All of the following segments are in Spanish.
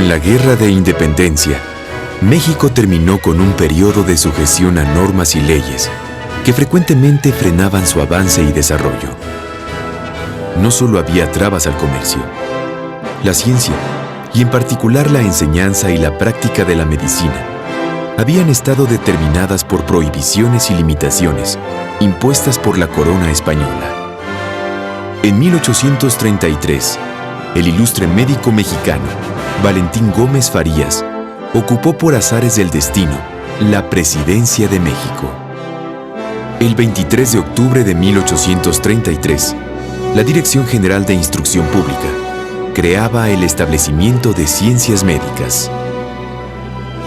Con la Guerra de Independencia, México terminó con un periodo de sujeción a normas y leyes que frecuentemente frenaban su avance y desarrollo. No solo había trabas al comercio, la ciencia, y en particular la enseñanza y la práctica de la medicina, habían estado determinadas por prohibiciones y limitaciones impuestas por la corona española. En 1833, el ilustre médico mexicano, Valentín Gómez Farías, ocupó por azares del destino la presidencia de México. El 23 de octubre de 1833, la Dirección General de Instrucción Pública creaba el Establecimiento de Ciencias Médicas.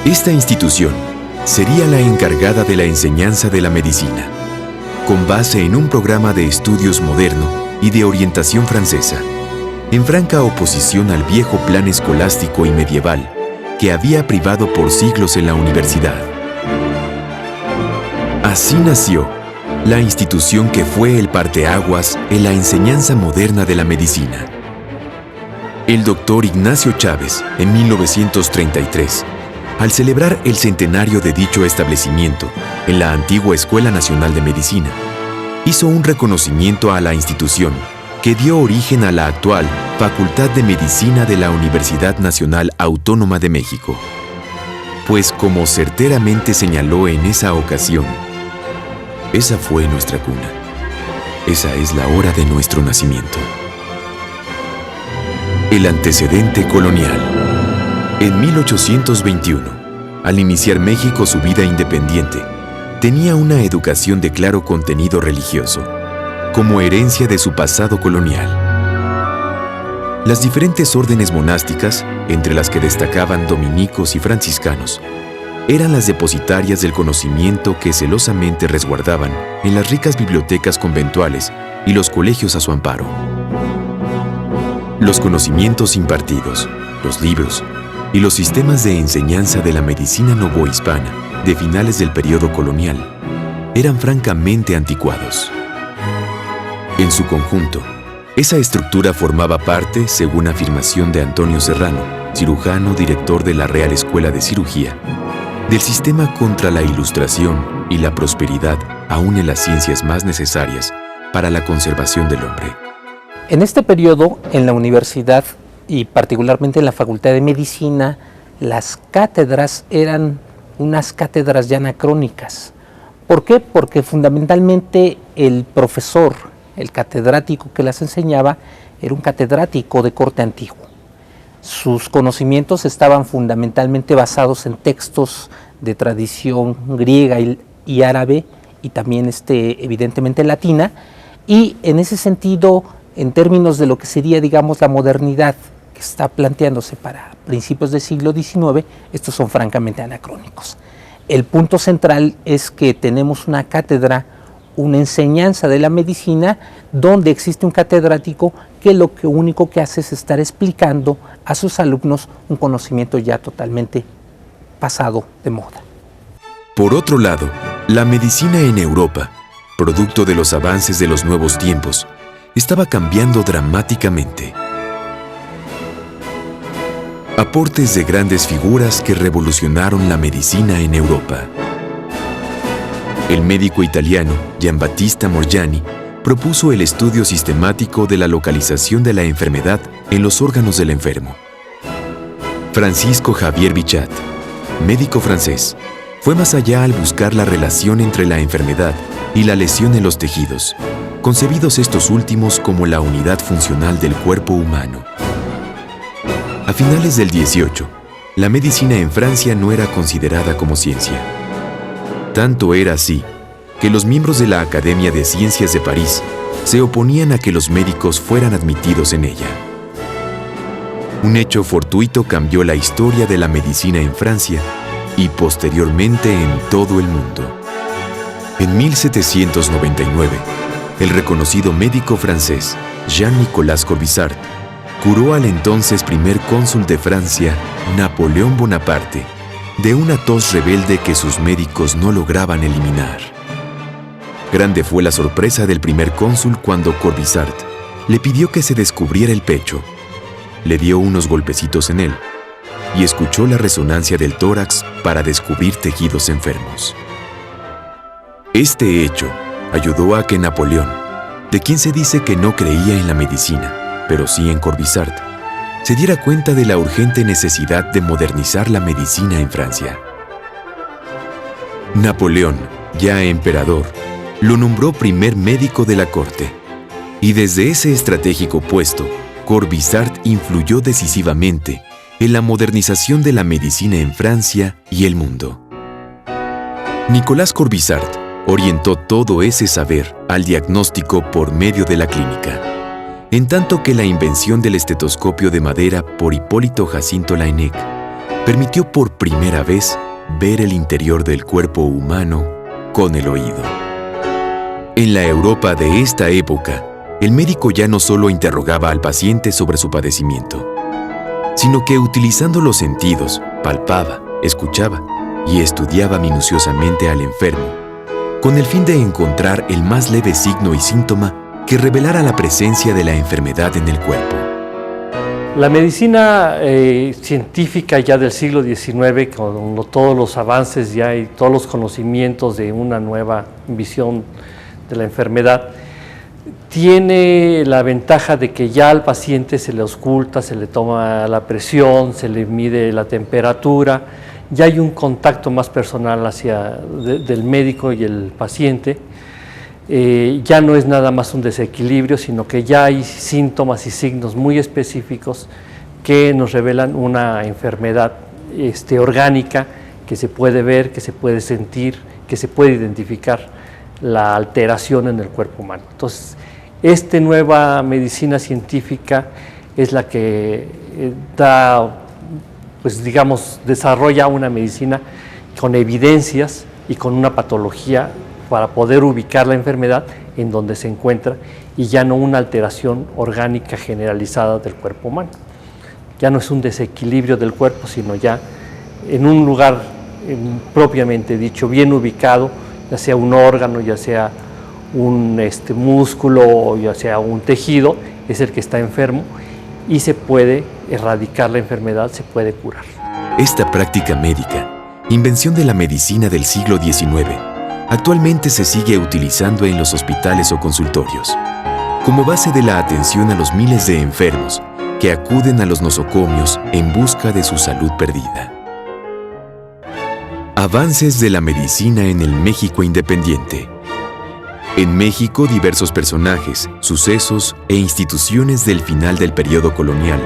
Esta institución sería la encargada de la enseñanza de la medicina, con base en un programa de estudios moderno y de orientación francesa, en franca oposición al viejo plan escolástico y medieval que había privado por siglos en la universidad. Así nació la institución que fue el parteaguas en la enseñanza moderna de la medicina. El doctor Ignacio Chávez, en 1933, al celebrar el centenario de dicho establecimiento en la antigua Escuela Nacional de Medicina, hizo un reconocimiento a la institución que dio origen a la actual Facultad de Medicina de la Universidad Nacional Autónoma de México. Pues como certeramente señaló en esa ocasión, esa fue nuestra cuna, esa es la hora de nuestro nacimiento. El antecedente colonial. En 1821, al iniciar México su vida independiente, tenía una educación de claro contenido religioso, como herencia de su pasado colonial. Las diferentes órdenes monásticas, entre las que destacaban dominicos y franciscanos, eran las depositarias del conocimiento que celosamente resguardaban en las ricas bibliotecas conventuales y los colegios a su amparo. Los conocimientos impartidos, los libros y los sistemas de enseñanza de la medicina novohispana de finales del periodo colonial eran francamente anticuados. En su conjunto, esa estructura formaba parte, según afirmación de Antonio Serrano, cirujano director de la Real Escuela de Cirugía, del sistema contra la ilustración y la prosperidad aún en las ciencias más necesarias para la conservación del hombre. En este periodo, en la universidad y particularmente en la Facultad de Medicina, las cátedras eran unas cátedras ya anacrónicas. ¿Por qué? Porque fundamentalmente el profesor, el catedrático que las enseñaba, era un catedrático de corte antiguo. Sus conocimientos estaban fundamentalmente basados en textos de tradición griega y árabe y también evidentemente latina, y en ese sentido, en términos de lo que sería, digamos, la modernidad que está planteándose para principios del siglo XIX, estos son francamente anacrónicos. El punto central es que tenemos una cátedra, una enseñanza de la medicina donde existe un catedrático que lo único que hace es estar explicando a sus alumnos un conocimiento ya totalmente pasado de moda. Por otro lado, la medicina en Europa, producto de los avances de los nuevos tiempos, estaba cambiando dramáticamente. Aportes de grandes figuras que revolucionaron la medicina en Europa. El médico italiano Giambattista Morgiani propuso el estudio sistemático de la localización de la enfermedad en los órganos del enfermo. Francisco Javier Bichat, médico francés, fue más allá al buscar la relación entre la enfermedad y la lesión en los tejidos, concebidos estos últimos como la unidad funcional del cuerpo humano. A finales del 18, la medicina en Francia no era considerada como ciencia. Tanto era así que los miembros de la Academia de Ciencias de París se oponían a que los médicos fueran admitidos en ella. Un hecho fortuito cambió la historia de la medicina en Francia y posteriormente en todo el mundo. En 1799, el reconocido médico francés Jean-Nicolas Corvisart curó al entonces primer cónsul de Francia, Napoleón Bonaparte, de una tos rebelde que sus médicos no lograban eliminar. Grande fue la sorpresa del primer cónsul cuando Corvisart le pidió que se descubriera el pecho, le dio unos golpecitos en él y escuchó la resonancia del tórax para descubrir tejidos enfermos. Este hecho ayudó a que Napoleón, de quien se dice que no creía en la medicina, pero sí en Corvisart, se diera cuenta de la urgente necesidad de modernizar la medicina en Francia. Napoleón, ya emperador, lo nombró primer médico de la corte, y desde ese estratégico puesto, Corvisart influyó decisivamente en la modernización de la medicina en Francia y el mundo. Nicolas Corvisart orientó todo ese saber al diagnóstico por medio de la clínica, en tanto que la invención del estetoscopio de madera por Hipólito Jacinto Laennec permitió por primera vez ver el interior del cuerpo humano con el oído. En la Europa de esta época, el médico ya no solo interrogaba al paciente sobre su padecimiento, sino que utilizando los sentidos, palpaba, escuchaba y estudiaba minuciosamente al enfermo, con el fin de encontrar el más leve signo y síntoma que revelara la presencia de la enfermedad en el cuerpo. La medicina científica ya del siglo XIX, con todos los avances ya y todos los conocimientos de una nueva visión de la enfermedad, tiene la ventaja de que ya al paciente se le ausculta, se le toma la presión, se le mide la temperatura, ya hay un contacto más personal del médico y el paciente. Ya no es nada más un desequilibrio, sino que ya hay síntomas y signos muy específicos que nos revelan una enfermedad orgánica que se puede ver, que se puede sentir, que se puede identificar la alteración en el cuerpo humano. Entonces, esta nueva medicina científica es la que desarrolla una medicina con evidencias y con una patología para poder ubicar la enfermedad en donde se encuentra y ya no una alteración orgánica generalizada del cuerpo humano. Ya no es un desequilibrio del cuerpo, sino ya en un lugar propiamente dicho, bien ubicado, ya sea un órgano, ya sea un músculo, ya sea un tejido, es el que está enfermo y se puede erradicar la enfermedad, se puede curar. Esta práctica médica, invención de la medicina del siglo XIX, actualmente se sigue utilizando en los hospitales o consultorios, como base de la atención a los miles de enfermos que acuden a los nosocomios en busca de su salud perdida. Avances de la medicina en el México independiente. En México, diversos personajes, sucesos e instituciones del final del periodo colonial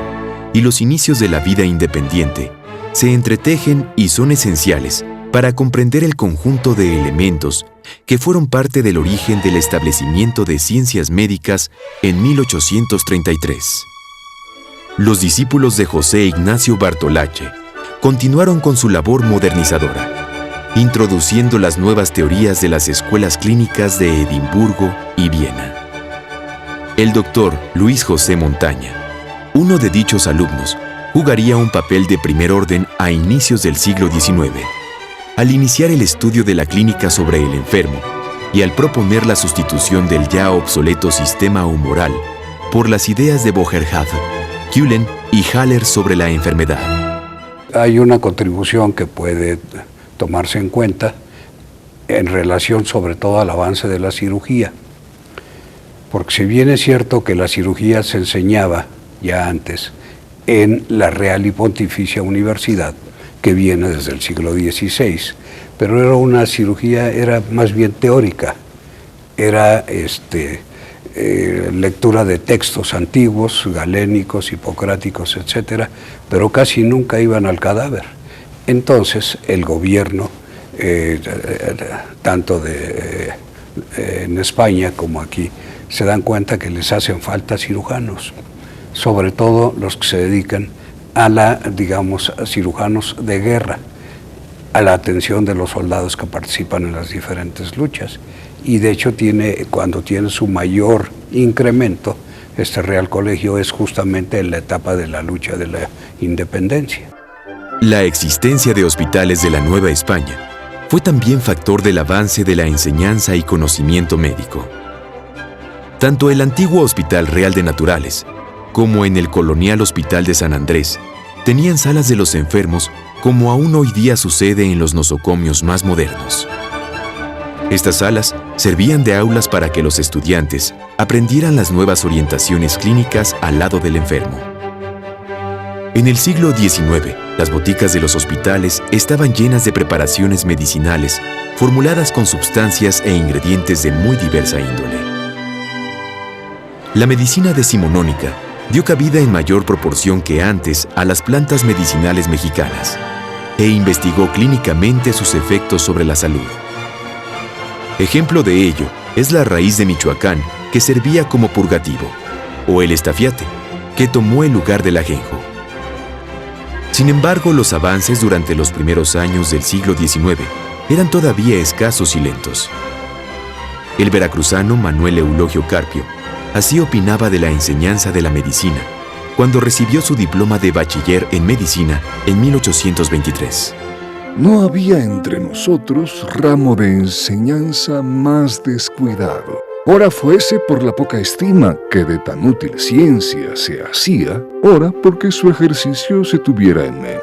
y los inicios de la vida independiente se entretejen y son esenciales para comprender el conjunto de elementos que fueron parte del origen del establecimiento de ciencias médicas en 1833. Los discípulos de José Ignacio Bartolache continuaron con su labor modernizadora, introduciendo las nuevas teorías de las escuelas clínicas de Edimburgo y Viena. El doctor Luis José Montaña, uno de dichos alumnos, jugaría un papel de primer orden a inicios del siglo XIX, al iniciar el estudio de la clínica sobre el enfermo y al proponer la sustitución del ya obsoleto sistema humoral por las ideas de Boerhaave, Cullen y Haller sobre la enfermedad. Hay una contribución que puede tomarse en cuenta en relación sobre todo al avance de la cirugía, porque si bien es cierto que la cirugía se enseñaba ya antes en la Real y Pontificia Universidad, que viene desde el siglo XVI, pero era una cirugía, era más bien teórica, era lectura de textos antiguos, galénicos, hipocráticos, etcétera, pero casi nunca iban al cadáver. Entonces el gobierno, tanto en España como aquí, se dan cuenta que les hacen falta cirujanos, sobre todo los que se dedican a a cirujanos de guerra, a la atención de los soldados que participan en las diferentes luchas. Y de hecho cuando tiene su mayor incremento, este Real Colegio es justamente en la etapa de la lucha de la independencia. La existencia de hospitales de la Nueva España fue también factor del avance de la enseñanza y conocimiento médico. Tanto el antiguo Hospital Real de Naturales como en el colonial Hospital de San Andrés tenían salas de los enfermos como aún hoy día sucede en los nosocomios más modernos. Estas salas servían de aulas para que los estudiantes aprendieran las nuevas orientaciones clínicas al lado del enfermo. En el siglo XIX, las boticas de los hospitales estaban llenas de preparaciones medicinales formuladas con sustancias e ingredientes de muy diversa índole. La medicina decimonónica dio cabida en mayor proporción que antes a las plantas medicinales mexicanas e investigó clínicamente sus efectos sobre la salud. Ejemplo de ello es la raíz de Michoacán, que servía como purgativo, o el estafiate, que tomó el lugar del ajenjo. Sin embargo, los avances durante los primeros años del siglo XIX eran todavía escasos y lentos. El veracruzano Manuel Eulogio Carpio así opinaba de la enseñanza de la medicina cuando recibió su diploma de bachiller en medicina en 1823. No había entre nosotros ramo de enseñanza más descuidado. Ora fuese por la poca estima que de tan útil ciencia se hacía, ora porque su ejercicio se tuviera en menos.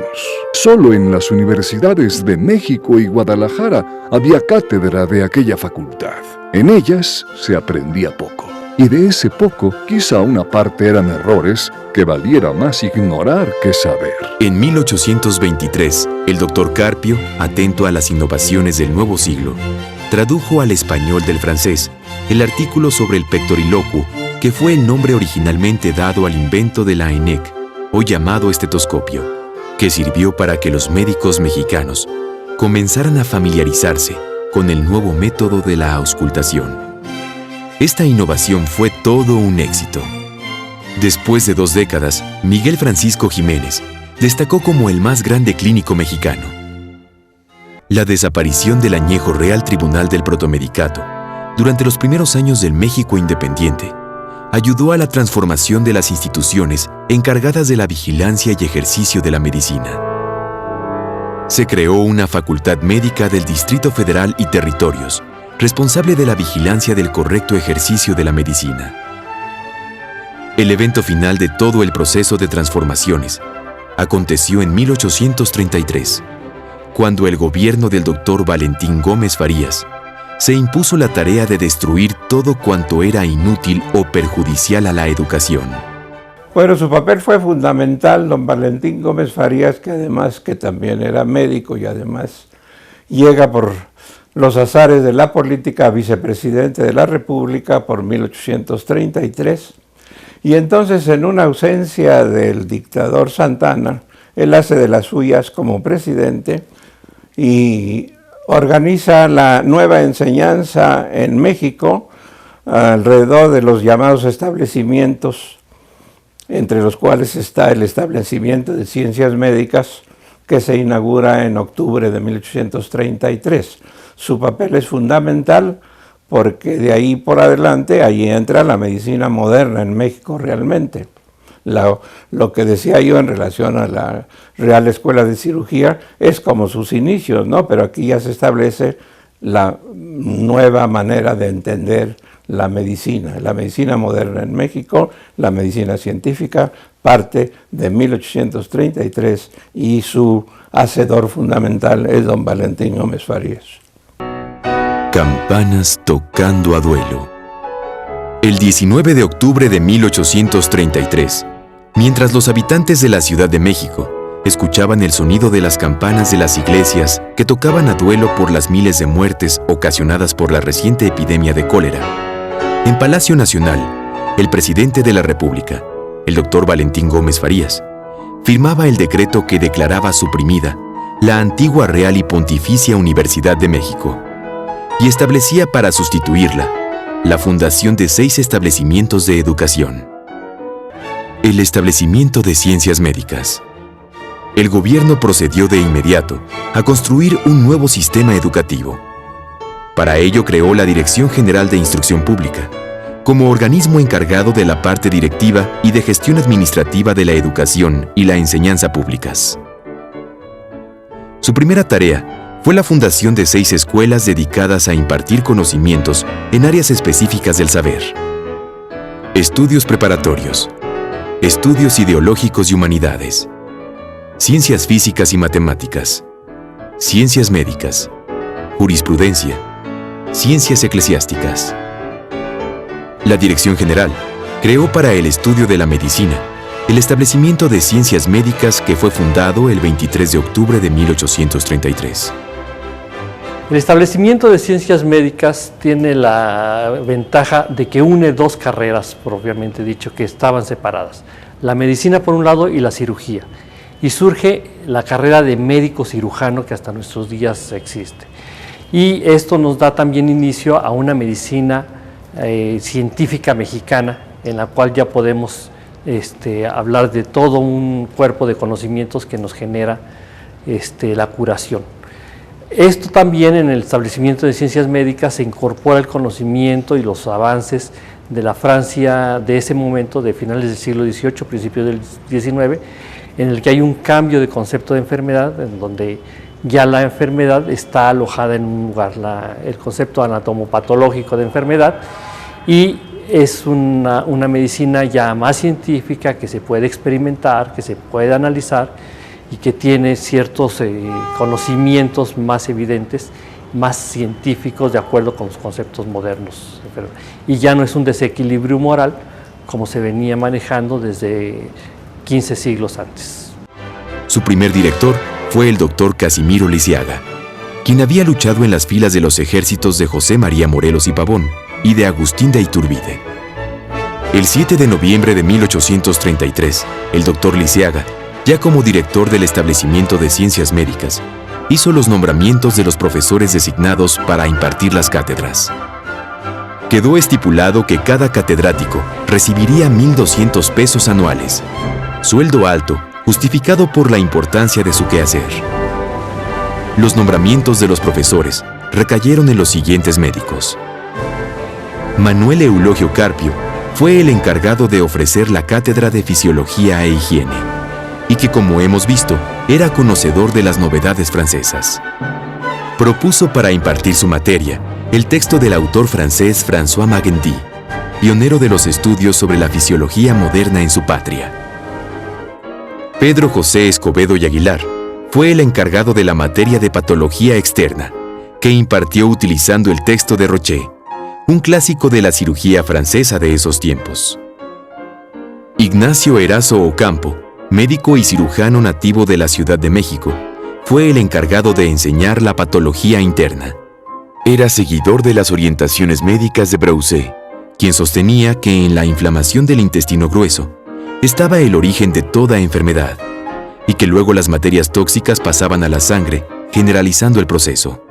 Solo en las universidades de México y Guadalajara había cátedra de aquella facultad. En ellas se aprendía poco. Y de ese poco, quizá una parte eran errores que valiera más ignorar que saber. En 1823, el doctor Carpio, atento a las innovaciones del nuevo siglo, tradujo al español del francés el artículo sobre el pectoriloquio, que fue el nombre originalmente dado al invento de la ENEC, hoy llamado estetoscopio, que sirvió para que los médicos mexicanos comenzaran a familiarizarse con el nuevo método de la auscultación. Esta innovación fue todo un éxito. Después de 2 décadas, Miguel Francisco Jiménez destacó como el más grande clínico mexicano. La desaparición del añejo Real Tribunal del Protomedicato durante los primeros años del México independiente ayudó a la transformación de las instituciones encargadas de la vigilancia y ejercicio de la medicina. Se creó una facultad médica del Distrito Federal y territorios, responsable de la vigilancia del correcto ejercicio de la medicina. El evento final de todo el proceso de transformaciones aconteció en 1833, cuando el gobierno del doctor Valentín Gómez Farías se impuso la tarea de destruir todo cuanto era inútil o perjudicial a la educación. Bueno, su papel fue fundamental, don Valentín Gómez Farías, que además que también era médico y además llega por los azares de la política a vicepresidente de la República por 1833. Y entonces, en una ausencia del dictador Santana, él hace de las suyas como presidente y organiza la nueva enseñanza en México alrededor de los llamados establecimientos, entre los cuales está el establecimiento de ciencias médicas, que se inaugura en octubre de 1833. Su papel es fundamental porque de ahí por adelante, ahí entra la medicina moderna en México realmente. Lo que decía yo en relación a la Real Escuela de Cirugía es como sus inicios, ¿no? Pero aquí ya se establece la nueva manera de entender la medicina moderna en México, la medicina científica, parte de 1833 y su hacedor fundamental es don Valentín Gómez Farías. Campanas tocando a duelo. El 19 de octubre de 1833, mientras los habitantes de la Ciudad de México escuchaban el sonido de las campanas de las iglesias que tocaban a duelo por las miles de muertes ocasionadas por la reciente epidemia de cólera, en Palacio Nacional, el presidente de la República, el doctor Valentín Gómez Farías, firmaba el decreto que declaraba suprimida la antigua Real y Pontificia Universidad de México y establecía para sustituirla la fundación de 6 establecimientos de educación. El establecimiento de ciencias médicas. El gobierno procedió de inmediato a construir un nuevo sistema educativo. Para ello creó la Dirección General de Instrucción Pública, como organismo encargado de la parte directiva y de gestión administrativa de la educación y la enseñanza públicas. Su primera tarea fue la fundación de 6 escuelas dedicadas a impartir conocimientos en áreas específicas del saber. Estudios preparatorios, estudios ideológicos y humanidades, ciencias físicas y matemáticas, ciencias médicas, jurisprudencia, ciencias eclesiásticas. La Dirección General creó para el estudio de la medicina el establecimiento de ciencias médicas que fue fundado el 23 de octubre de 1833. El establecimiento de ciencias médicas tiene la ventaja de que une dos carreras, propiamente dicho, que estaban separadas. La medicina por un lado y la cirugía. Y surge la carrera de médico cirujano que hasta nuestros días existe. Y esto nos da también inicio a una medicina científica mexicana, en la cual ya podemos hablar de todo un cuerpo de conocimientos que nos genera la curación. Esto también en el establecimiento de ciencias médicas se incorpora el conocimiento y los avances de la Francia de ese momento, de finales del siglo XVIII, principios del XIX, en el que hay un cambio de concepto de enfermedad, en donde ya la enfermedad está alojada en un lugar, el concepto anatomopatológico de enfermedad, y es una medicina ya más científica, que se puede experimentar, que se puede analizar y que tiene ciertos conocimientos más evidentes, más científicos, de acuerdo con los conceptos modernos. Y ya no es un desequilibrio moral como se venía manejando desde 15 siglos antes. Su primer director fue el doctor Casimiro Lisiaga, quien había luchado en las filas de los ejércitos de José María Morelos y Pavón y de Agustín de Iturbide. El 7 de noviembre de 1833, el doctor Lisiaga, ya como director del establecimiento de ciencias médicas, hizo los nombramientos de los profesores designados para impartir las cátedras. Quedó estipulado que cada catedrático recibiría 1,200 pesos anuales, sueldo alto, justificado por la importancia de su quehacer. Los nombramientos de los profesores recayeron en los siguientes médicos. Manuel Eulogio Carpio fue el encargado de ofrecer la cátedra de Fisiología e Higiene, y que, como hemos visto, era conocedor de las novedades francesas. Propuso para impartir su materia el texto del autor francés François Magendie, pionero de los estudios sobre la fisiología moderna en su patria. Pedro José Escobedo y Aguilar fue el encargado de la materia de patología externa, que impartió utilizando el texto de Rocher, un clásico de la cirugía francesa de esos tiempos. Ignacio Erazo Ocampo, médico y cirujano nativo de la Ciudad de México, fue el encargado de enseñar la patología interna. Era seguidor de las orientaciones médicas de Broussais, quien sostenía que en la inflamación del intestino grueso estaba el origen de toda enfermedad, y que luego las materias tóxicas pasaban a la sangre, generalizando el proceso.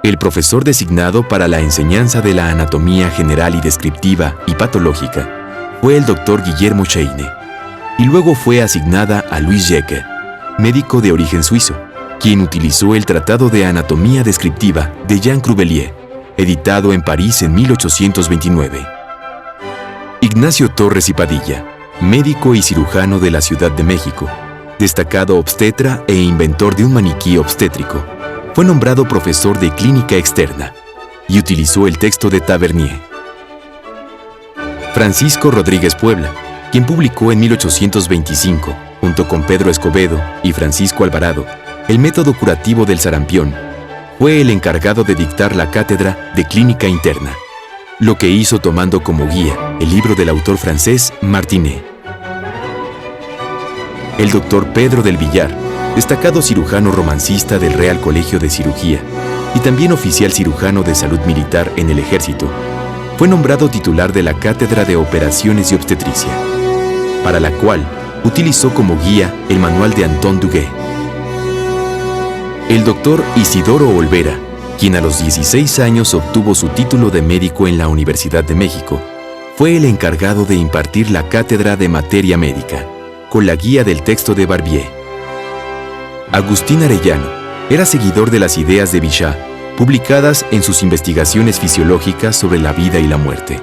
El profesor designado para la enseñanza de la anatomía general y descriptiva y patológica fue el doctor Guillermo Scheine, y luego fue asignada a Louis Jecker, médico de origen suizo, quien utilizó el Tratado de Anatomía Descriptiva de Jean Cruvellier, editado en París en 1829. Ignacio Torres y Padilla, médico y cirujano de la Ciudad de México, destacado obstetra e inventor de un maniquí obstétrico, fue nombrado profesor de clínica externa y utilizó el texto de Tavernier. Francisco Rodríguez Puebla, quien publicó en 1825, junto con Pedro Escobedo y Francisco Alvarado, el método curativo del sarampión, fue el encargado de dictar la cátedra de clínica interna, lo que hizo tomando como guía el libro del autor francés Martinet. El doctor Pedro del Villar, destacado cirujano romancista del Real Colegio de Cirugía y también oficial cirujano de salud militar en el ejército, fue nombrado titular de la Cátedra de Operaciones y Obstetricia, para la cual utilizó como guía el manual de Anton Duguay. El doctor Isidoro Olvera, quien a los 16 años obtuvo su título de médico en la Universidad de México, fue el encargado de impartir la cátedra de materia médica, con la guía del texto de Barbier. Agustín Arellano era seguidor de las ideas de Bichat, publicadas en sus investigaciones fisiológicas sobre la vida y la muerte.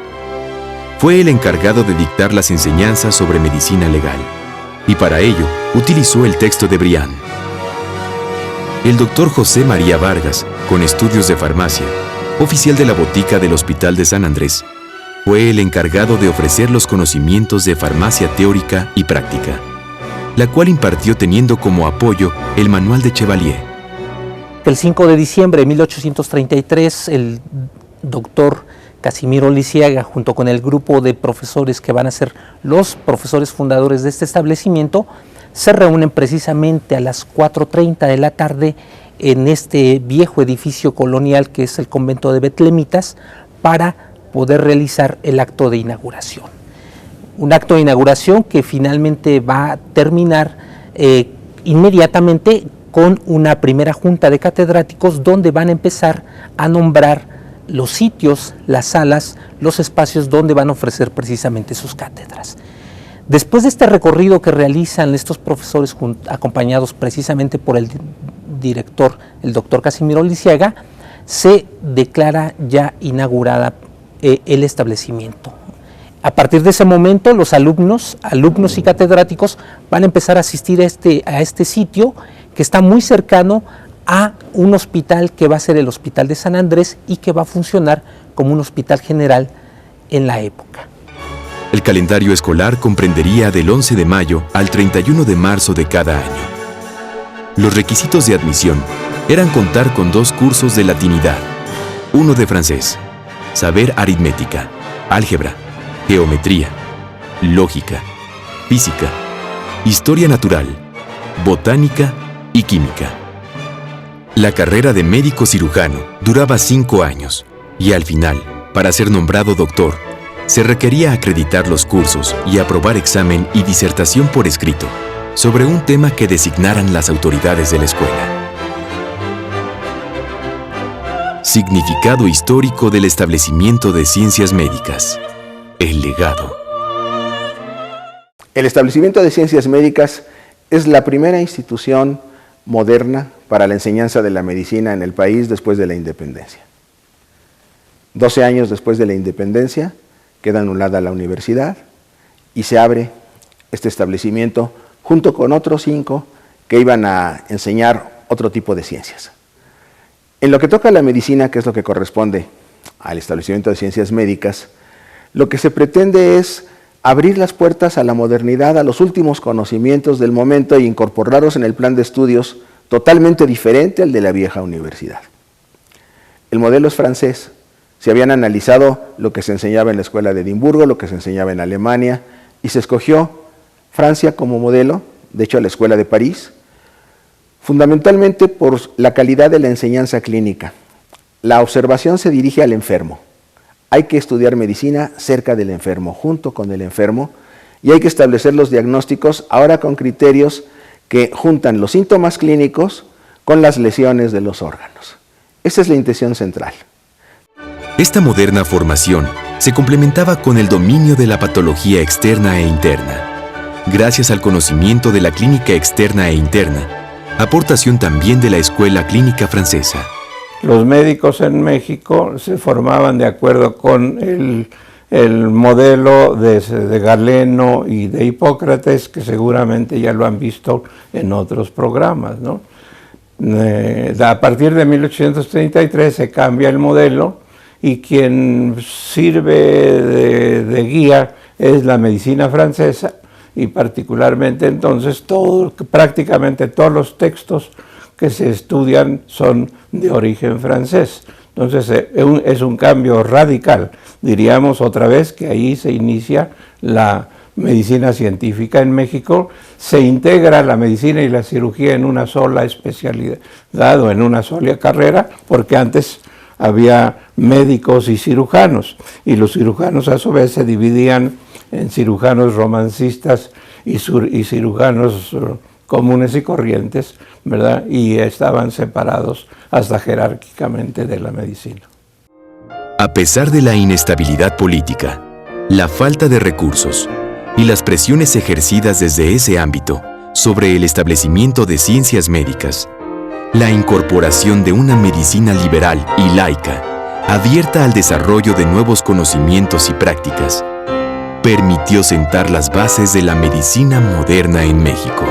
Fue el encargado de dictar las enseñanzas sobre medicina legal, y para ello utilizó el texto de Briand. El doctor José María Vargas, con estudios de farmacia, oficial de la botica del Hospital de San Andrés, fue el encargado de ofrecer los conocimientos de farmacia teórica y práctica. la cual impartió teniendo como apoyo el manual de Chevalier. El 5 de diciembre de 1833, el doctor Casimiro Lisiaga, junto con el grupo de profesores que van a ser los profesores fundadores de este establecimiento, se reúnen precisamente a las 4:30 de la tarde en este viejo edificio colonial que es el convento de Betlemitas para poder realizar el acto de inauguración. Un acto de inauguración que finalmente va a terminar inmediatamente con una primera junta de catedráticos donde van a empezar a nombrar los sitios, las salas, los espacios donde van a ofrecer precisamente sus cátedras. Después de este recorrido que realizan estos profesores acompañados precisamente por el director, el doctor Casimiro Lisiaga, se declara ya inaugurada el establecimiento. A partir de ese momento, los alumnos y catedráticos van a empezar a asistir a este sitio que está muy cercano a un hospital que va a ser el Hospital de San Andrés y que va a funcionar como un hospital general en la época. El calendario escolar comprendería del 11 de mayo al 31 de marzo de cada año. Los requisitos de admisión eran contar con 2 cursos de latinidad, 1 de francés, saber aritmética, álgebra, geometría, lógica, física, historia natural, botánica y química. La carrera de médico cirujano duraba 5 años y al final, para ser nombrado doctor, se requería acreditar los cursos y aprobar examen y disertación por escrito sobre un tema que designaran las autoridades de la escuela. Significado histórico del establecimiento de ciencias médicas. El legado. El establecimiento de ciencias médicas es la primera institución moderna para la enseñanza de la medicina en el país después de la independencia. 12 años después de la independencia, queda anulada la universidad y se abre este establecimiento junto con otros 5 que iban a enseñar otro tipo de ciencias. En lo que toca a la medicina, que es lo que corresponde al establecimiento de ciencias médicas, lo que se pretende es abrir las puertas a la modernidad, a los últimos conocimientos del momento e incorporarlos en el plan de estudios totalmente diferente al de la vieja universidad. El modelo es francés. Se habían analizado lo que se enseñaba en la escuela de Edimburgo, lo que se enseñaba en Alemania, y se escogió Francia como modelo, de hecho la escuela de París, fundamentalmente por la calidad de la enseñanza clínica. La observación se dirige al enfermo. Hay que estudiar medicina cerca del enfermo, junto con el enfermo, y hay que establecer los diagnósticos ahora con criterios que juntan los síntomas clínicos con las lesiones de los órganos. Esa es la intención central. Esta moderna formación se complementaba con el dominio de la patología externa e interna. Gracias al conocimiento de la clínica externa e interna, aportación también de la Escuela Clínica Francesa. Los médicos en México se formaban de acuerdo con el modelo de Galeno y de Hipócrates, que seguramente ya lo han visto en otros programas, ¿no? A partir de 1833 se cambia el modelo y quien sirve de guía es la medicina francesa y particularmente entonces prácticamente todos los textos que se estudian son de origen francés. Entonces es un cambio radical. Diríamos otra vez que ahí se inicia la medicina científica en México, se integra la medicina y la cirugía en una sola especialidad o en una sola carrera, porque antes había médicos y cirujanos, y los cirujanos a su vez se dividían en cirujanos romancistas y cirujanos comunes y corrientes, ¿verdad? Y estaban separados hasta jerárquicamente de la medicina. A pesar de la inestabilidad política, la falta de recursos y las presiones ejercidas desde ese ámbito sobre el establecimiento de ciencias médicas, la incorporación de una medicina liberal y laica, abierta al desarrollo de nuevos conocimientos y prácticas, permitió sentar las bases de la medicina moderna en México.